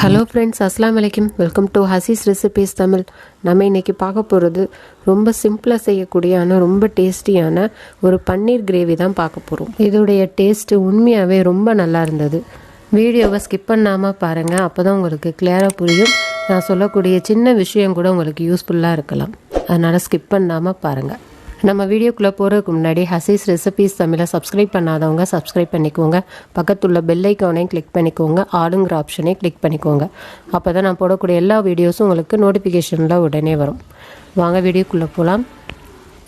Hello friends, அஸ்ஸலாமு அலைக்கும். Welcome to Hasees recipes Tamil. நம்ம இன்றைக்கி பார்க்க போகிறது ரொம்ப சிம்பிளாக செய்யக்கூடியான ரொம்ப டேஸ்டியான ஒரு பன்னீர் கிரேவி தான் பார்க்க போகிறோம். இதோடைய டேஸ்ட்டு உண்மையாகவே ரொம்ப நல்லா இருந்தது. வீடியோவை ஸ்கிப் பண்ணாமல் பாருங்கள், அப்போ தான் உங்களுக்கு கிளியராக புரியும். நான் சொல்லக்கூடிய சின்ன விஷயம் கூட உங்களுக்கு யூஸ்ஃபுல்லாக இருக்கலாம். அதனால் ஸ்கிப் பண்ணாமல் பாருங்கள். நம்ம வீடியோக்குள்ளே போகிறதுக்கு முன்னாடி ஹசீஸ் ரெசிபீஸ் தமிழை சப்ஸ்கிரைப் பண்ணாதவங்க சப்ஸ்கிரைப் பண்ணிக்கோங்க. பக்கத்துள்ள பெல் ஐக்கானையும் கிளிக் பண்ணிக்கோங்க. ஆளுங்கிற ஆப்ஷனையும் கிளிக் பண்ணிக்கோங்க. அப்போ தான் நான் போடக்கூடிய எல்லா வீடியோஸும் உங்களுக்கு நோட்டிஃபிகேஷனில் உடனே வரும். வாங்க வீடியோக்குள்ளே போகலாம்.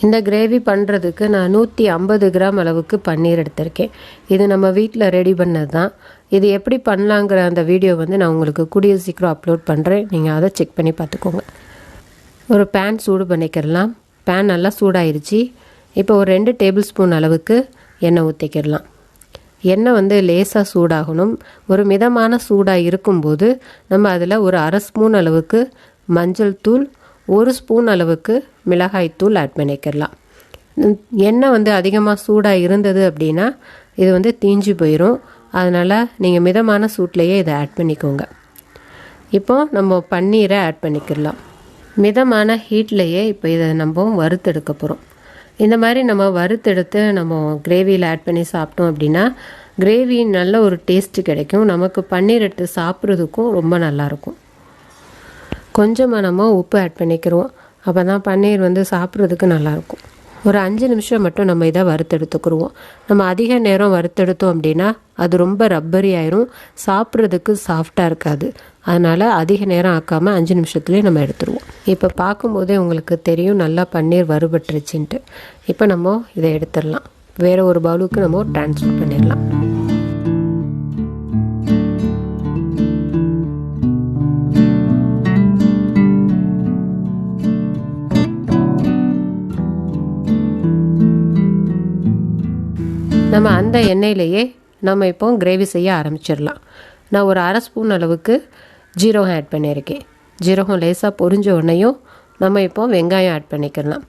இந்த கிரேவி பண்ணுறதுக்கு நான் 150 கிராம் அளவுக்கு பன்னீர் எடுத்திருக்கேன். இது நம்ம வீட்டில் ரெடி பண்ணது தான். இது எப்படி பண்ணலாங்கிற அந்த வீடியோ நான் உங்களுக்கு கூடிய சீக்கிரம் அப்லோட் பண்ணுறேன். நீங்கள் அதை செக் பண்ணி பார்த்துக்கோங்க. ஒரு பேன் சூடு பண்ணிக்கிறலாம். பேன் நல்லா சூடாயிருச்சு. இப்போ ஒரு 2 டேபிள் ஸ்பூன் அளவுக்கு எண்ணெய் ஊற்றிக்கிடலாம். எண்ணெய் லேசாக சூடாகணும். ஒரு மிதமான சூடாக இருக்கும்போது நம்ம அதில் ஒரு அரை ஸ்பூன் அளவுக்கு மஞ்சள் தூள், 1 ஸ்பூன் அளவுக்கு மிளகாய் தூள் ஆட் பண்ணிக்கிடலாம். எண்ணெய் அதிகமாக சூடாக இருந்தது அப்படின்னா இது தீஞ்சு போயிடும். அதனால் நீங்கள் மிதமான சூட்லேயே இதை ஆட் பண்ணிக்கோங்க. இப்போ நம்ம பன்னீரை ஆட் பண்ணிக்கிடலாம். மிதமான ஹீட்லேயே இப்போ இதை நம்ம வறுத்தெடுக்க போகிறோம். இந்த மாதிரி நம்ம வறுத்தெடுத்து நம்ம கிரேவியில் ஆட் பண்ணி சாப்பிட்டோம் அப்படின்னா கிரேவி நல்ல ஒரு டேஸ்ட்டு கிடைக்கும். நமக்கு பன்னீர் எடுத்து சாப்பிட்றதுக்கும் ரொம்ப நல்லாயிருக்கும். கொஞ்சமாக நம்ம உப்பு ஆட் பண்ணிக்கிறோம். அப்போ தான் பன்னீர் சாப்பிட்றதுக்கு நல்லாயிருக்கும். ஒரு 5 நிமிஷம் மட்டும் நம்ம இதை வறுத்தெடுத்துக்கிடுவோம். நம்ம அதிக நேரம் வறுத்தெடுத்தோம் அப்படின்னா அது ரொம்ப ரப்பரி ஆயிரும், சாப்பிட்றதுக்கு சாஃப்டாக இருக்காது. அதனால் அதிக நேரம் ஆக்காமல் 5 நிமிஷத்துலேயே நம்ம எடுத்துருவோம். இப்போ பார்க்கும்போதே உங்களுக்கு தெரியும் நல்லா பன்னீர் வறுபட்டுருச்சுன்ட்டு. இப்போ நம்ம இதை எடுத்துடலாம். வேறு ஒரு பவுலுக்கு நம்ம ட்ரான்ஸ்ஃபர் பண்ணிடலாம். நம்ம அந்த எண்ணெயிலேயே நம்ம இப்போ கிரேவி செய்ய ஆரம்பிச்சிடலாம். நான் ஒரு அரை ஸ்பூன் அளவுக்கு ஜீரகம் ஆட் பண்ணியிருக்கேன். ஜீரகம் லேசாக பொரிஞ்ச உடனேயும் நம்ம இப்போ வெங்காயம் ஆட் பண்ணிக்கலாம்.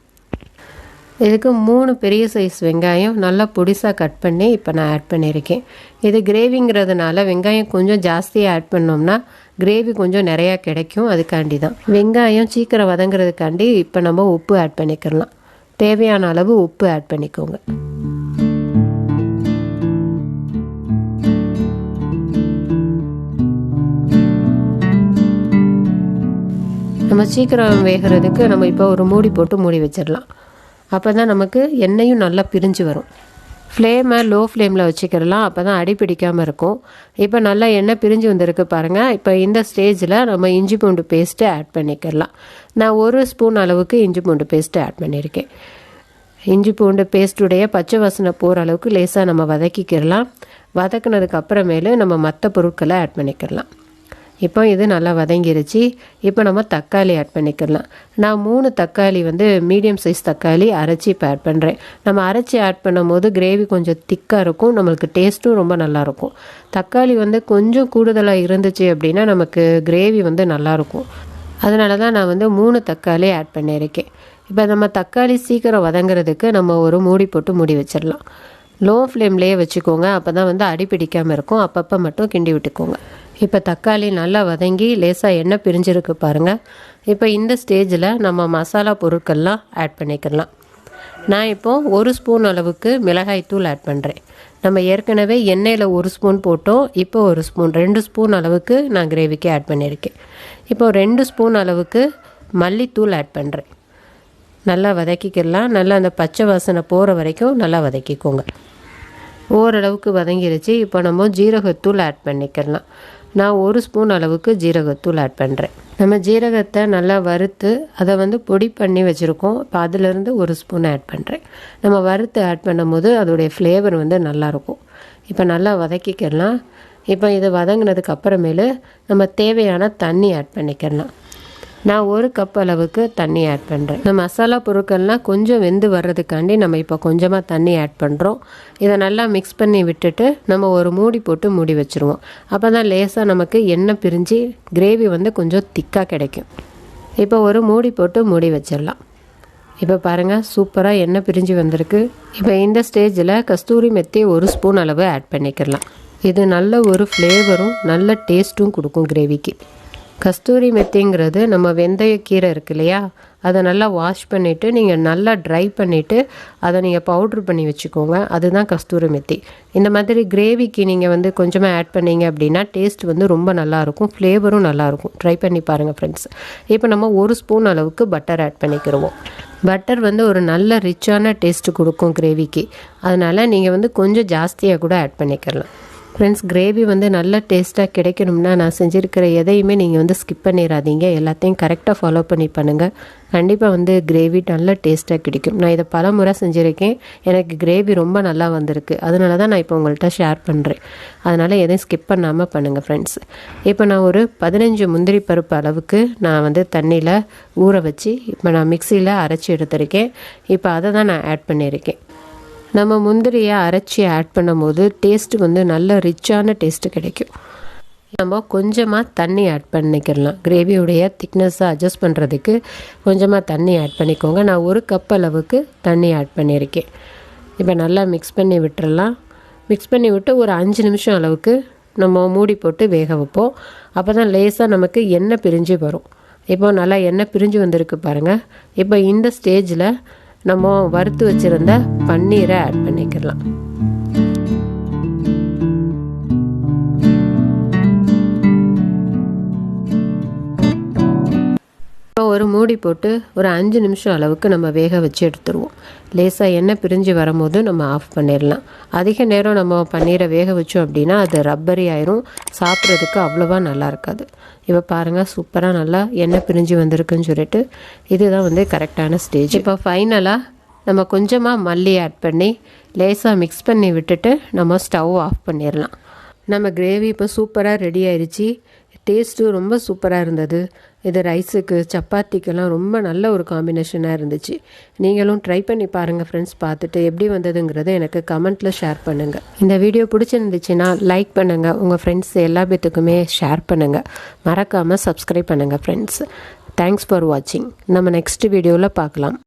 இதுக்கு 3 பெரிய சைஸ் வெங்காயம் நல்லா பொடிசாக கட் பண்ணி இப்போ நான் ஆட் பண்ணியிருக்கேன். இது கிரேவிங்கிறதுனால வெங்காயம் கொஞ்சம் ஜாஸ்தியாக ஆட் பண்ணோம்னா கிரேவி கொஞ்சம் நிறையா கிடைக்கும். அதுக்காண்டி தான் வெங்காயம் சீக்கிரம் வதங்கிறதுக்காண்டி இப்போ நம்ம உப்பு ஆட் பண்ணிக்கலாம். தேவையான அளவு உப்பு ஆட் பண்ணிக்கோங்க. நம்ம சீக்கிரம் வேகிறதுக்கு நம்ம இப்போ ஒரு மூடி போட்டு மூடி வச்சிடலாம். அப்போ தான் நமக்கு எண்ணெயும் நல்லா பிரிஞ்சு வரும். ஃப்ளேமை லோ ஃப்ளேமில் வச்சுக்கிடலாம். அப்போ தான் அடி பிடிக்காமல் இருக்கும். இப்போ நல்லா எண்ணெய் பிரிஞ்சு வந்திருக்கு பாருங்கள். இப்போ இந்த ஸ்டேஜில் நம்ம இஞ்சி பூண்டு பேஸ்ட்டு ஆட் பண்ணிக்கிடலாம். நான் 1 ஸ்பூன் அளவுக்கு இஞ்சி பூண்டு பேஸ்ட்டு ஆட் பண்ணியிருக்கேன். இஞ்சி பூண்டு பேஸ்ட்டுடைய பச்சை வாசனை போகிற அளவுக்கு லேசாக நம்ம வதக்கிக்கிடலாம். வதக்கினதுக்கு அப்புறமேலு நம்ம மற்ற பொருட்களை ஆட் பண்ணிக்கிடலாம். இப்போ இது நல்லா வதங்கிருச்சு. இப்போ நம்ம தக்காளி ஆட் பண்ணிக்கலாம். நான் 3 தக்காளி மீடியம் சைஸ் தக்காளி அரைச்சி இப்போ ஆட் பண்ணுறேன். நம்ம அரைச்சி ஆட் பண்ணும் போது கிரேவி கொஞ்சம் திக்காக இருக்கும், நம்மளுக்கு டேஸ்ட்டும் ரொம்ப நல்லாயிருக்கும். தக்காளி கொஞ்சம் கூடுதலாக இருந்துச்சு அப்படின்னா நமக்கு கிரேவி நல்லாயிருக்கும். அதனால தான் நான் 3 தக்காளி ஆட் பண்ணியிருக்கேன். இப்போ நம்ம தக்காளி சீக்கிரம் வதங்கிறதுக்கு நம்ம ஒரு மூடி போட்டு மூடி வச்சிடலாம். லோ ஃப்ளேம்லேயே வச்சுக்கோங்க. அப்போ தான் அடி பிடிக்காமல் இருக்கும். அப்பப்போ மட்டும் கிண்டி விட்டுக்கோங்க. இப்போ தக்காளி நல்லா வதங்கி லேசாக எண்ணெய் பிரிஞ்சிருக்கு பாருங்கள். இப்போ இந்த ஸ்டேஜில் நம்ம மசாலா பொருட்கள்லாம் ஆட் பண்ணிக்கலாம். நான் இப்போது 1 ஸ்பூன் அளவுக்கு மிளகாய் தூள் ஆட் பண்ணுறேன். நம்ம ஏற்கனவே எண்ணெயில் 1 ஸ்பூன் போட்டோம். இப்போ 1 ஸ்பூன் 2 ஸ்பூன் அளவுக்கு நான் கிரேவிக்கு ஆட் பண்ணியிருக்கேன். இப்போ 2 ஸ்பூன் அளவுக்கு மல்லித்தூள் ஆட் பண்ணுறேன். நல்லா வதக்கிக்கலாம். நல்லா அந்த பச்சை வாசனை போகிற வரைக்கும் நல்லா வதக்கிக்கோங்க. ஓரளவுக்கு வதங்கிருச்சு. இப்போ நம்ம ஜீரகத்தூள் ஆட் பண்ணிக்கலாம். நான் 1 ஸ்பூன் அளவுக்கு ஜீரகத்தூள் ஆட் பண்ணுறேன். நம்ம ஜீரகத்தை நல்லா வறுத்து அதை பொடி பண்ணி வச்சுருக்கோம். இப்போ அதிலேருந்து 1 ஸ்பூன் ஆட் பண்ணுறேன். நம்ம வறுத்து ஆட் பண்ணும் போது அதோடைய ஃப்ளேவர் நல்லாயிருக்கும். இப்போ நல்லா வதக்கிக்கலாம். இப்போ இது வதங்கினதுக்கு அப்புறமேலு நம்ம தேவையான தண்ணி ஆட் பண்ணிக்கலாம். நான் 1 கப் அளவுக்கு தண்ணி ஆட் பண்ணுறேன். இந்த மசாலா பொருட்கள்லாம் கொஞ்சம் வெந்து வர்றதுக்காண்டி நம்ம இப்போ கொஞ்சமாக தண்ணி ஆட் பண்ணுறோம். இதை நல்லா மிக்ஸ் பண்ணி விட்டுட்டு நம்ம ஒரு மூடி போட்டு மூடி வச்சுருவோம். அப்போ தான் லேசாக நமக்கு எண்ணெய் பிரிஞ்சு கிரேவி கொஞ்சம் திக்காக கிடைக்கும். இப்போ ஒரு மூடி போட்டு மூடி வச்சிடலாம். இப்போ பாருங்கள், சூப்பராக எண்ணெய் பிரிஞ்சு வந்திருக்கு. இப்போ இந்த ஸ்டேஜில் கஸ்தூரி மெத்தி 1 ஸ்பூன் அளவு ஆட் பண்ணிக்கலாம். இது நல்ல ஒரு ஃப்ளேவரும் நல்ல டேஸ்ட்டும் கொடுக்கும் கிரேவிக்கு. கஸ்தூரி மெத்திங்கிறது நம்ம வெந்தயக்கீரை இருக்கு இல்லையா, அதை நல்லா வாஷ் பண்ணிவிட்டு நீங்கள் நல்லா ட்ரை பண்ணிவிட்டு அதை நீங்கள் பவுட்ரு பண்ணி வச்சுக்கோங்க. அதுதான் கஸ்தூரி மெத்தி. இந்த மாதிரி கிரேவிக்கு நீங்கள் வந்து கொஞ்சமாக ஆட் பண்ணிங்க அப்படின்னா டேஸ்ட் வந்து ரொம்ப நல்லாயிருக்கும், ஃப்ளேவரும் நல்லாயிருக்கும். ட்ரை பண்ணி பாருங்கள் ஃப்ரெண்ட்ஸ். இப்போ நம்ம 1 ஸ்பூன் அளவுக்கு பட்டர் ஆட் பண்ணிக்கிடுவோம். பட்டர் வந்து ஒரு நல்ல ரிச்சான டேஸ்ட்டு கொடுக்கும் கிரேவிக்கு. அதனால் நீங்கள் வந்து கொஞ்சம் ஜாஸ்தியாக கூட ஆட் பண்ணிக்கலாம். ஃப்ரெண்ட்ஸ், கிரேவி வந்து நல்ல டேஸ்ட்டாக கிடைக்கணும்னா நான் செஞ்சுருக்கிற எதையுமே நீங்கள் வந்து ஸ்கிப் பண்ணிடாதீங்க. எல்லாத்தையும் கரெக்டாக ஃபாலோ பண்ணி பண்ணுங்கள். கண்டிப்பாக வந்து கிரேவி நல்ல டேஸ்ட்டாக கிடைக்கும். நான் இதை பல முறை செஞ்சுருக்கேன். எனக்கு கிரேவி ரொம்ப நல்லா வந்திருக்கு. அதனால தான் நான் இப்போ உங்கள்கிட்ட ஷேர் பண்ணுறேன். அதனால் எதையும் ஸ்கிப் பண்ணாமல் பண்ணுங்கள் ஃப்ரெண்ட்ஸ். இப்போ நான் ஒரு 15 முந்திரி பருப்பு அளவுக்கு நான் வந்து தண்ணியில் ஊற வச்சு இப்போ நான் மிக்சியில் அரைச்சி எடுத்திருக்கேன். இப்போ அதை தான் நான் ஆட் பண்ணியிருக்கேன். நம்ம முந்திரியை அரைச்சி ஆட் பண்ணும் போது டேஸ்ட்டு வந்து நல்ல ரிச்சான டேஸ்ட்டு கிடைக்கும். நம்ம கொஞ்சமாக தண்ணி ஆட் பண்ணிக்கிடலாம். கிரேவியுடைய திக்னஸை அட்ஜஸ்ட் பண்ணுறதுக்கு கொஞ்சமாக தண்ணி ஆட் பண்ணிக்கோங்க. நான் 1 கப் அளவுக்கு தண்ணி ஆட் பண்ணியிருக்கேன். இப்போ நல்லா மிக்ஸ் பண்ணி விட்டுறலாம். மிக்ஸ் பண்ணி விட்டு ஒரு 5 நிமிஷம் அளவுக்கு நம்ம மூடி போட்டு வேக வைப்போம். அப்போ தான் லேசாக நமக்கு எண்ணெய் பிரிஞ்சு வரும். இப்போ நல்லா எண்ணெய் பிரிஞ்சு வந்திருக்கு பாருங்கள். இப்போ இந்த ஸ்டேஜில் நம்ம வறுத்து வச்சுருந்த பன்னீரை ஆட் பண்ணிக்கலாம். இப்போ ஒரு மூடி போட்டு ஒரு 5 நிமிஷம் அளவுக்கு நம்ம வேக வச்சு எடுத்துருவோம். லேசாக எண்ணெய் பிரிஞ்சு வரும்போது நம்ம ஆஃப் பண்ணிடலாம். அதிக நேரம் நம்ம பன்னீரை வேக வச்சோம் அப்படின்னா அது ரப்பரி ஆயிரும், சாப்பிட்றதுக்கு அவ்வளோவா நல்லா இருக்காது. இப்போ பாருங்கள், சூப்பராக நல்லா எண்ணெய் பிரிஞ்சு வந்திருக்குன்னு சொல்லிட்டு இதுதான் வந்து கரெக்டான ஸ்டேஜ். இப்போ ஃபைனலாக நம்ம கொஞ்சமாக மல்லி ஆட் பண்ணி லேசாக மிக்ஸ் பண்ணி விட்டுட்டு நம்ம ஸ்டவ் ஆஃப் பண்ணிடலாம். நம்ம கிரேவி இப்போ சூப்பராக ரெடி ஆயிடுச்சு. டேஸ்ட்டும் ரொம்ப சூப்பராக இருந்தது. இது ரைஸுக்கு சப்பாத்திக்கெல்லாம் ரொம்ப நல்ல ஒரு காம்பினேஷனாக இருந்துச்சு. நீங்களும் ட்ரை பண்ணி பாருங்கள் ஃப்ரெண்ட்ஸ். பார்த்துட்டு எப்படி வந்ததுங்கிறத எனக்கு கமெண்ட்டில் ஷேர் பண்ணுங்கள். இந்த வீடியோ பிடிச்சிருந்துச்சுன்னா லைக் பண்ணுங்கள், உங்கள் ஃப்ரெண்ட்ஸ் எல்லா பேத்துக்குமே ஷேர் பண்ணுங்கள். மறக்காமல் சப்ஸ்கிரைப் பண்ணுங்கள் ஃப்ரெண்ட்ஸ். தேங்க்ஸ் ஃபார் வாட்சிங். நம்ம நெக்ஸ்ட் வீடியோவில் பார்க்கலாம்.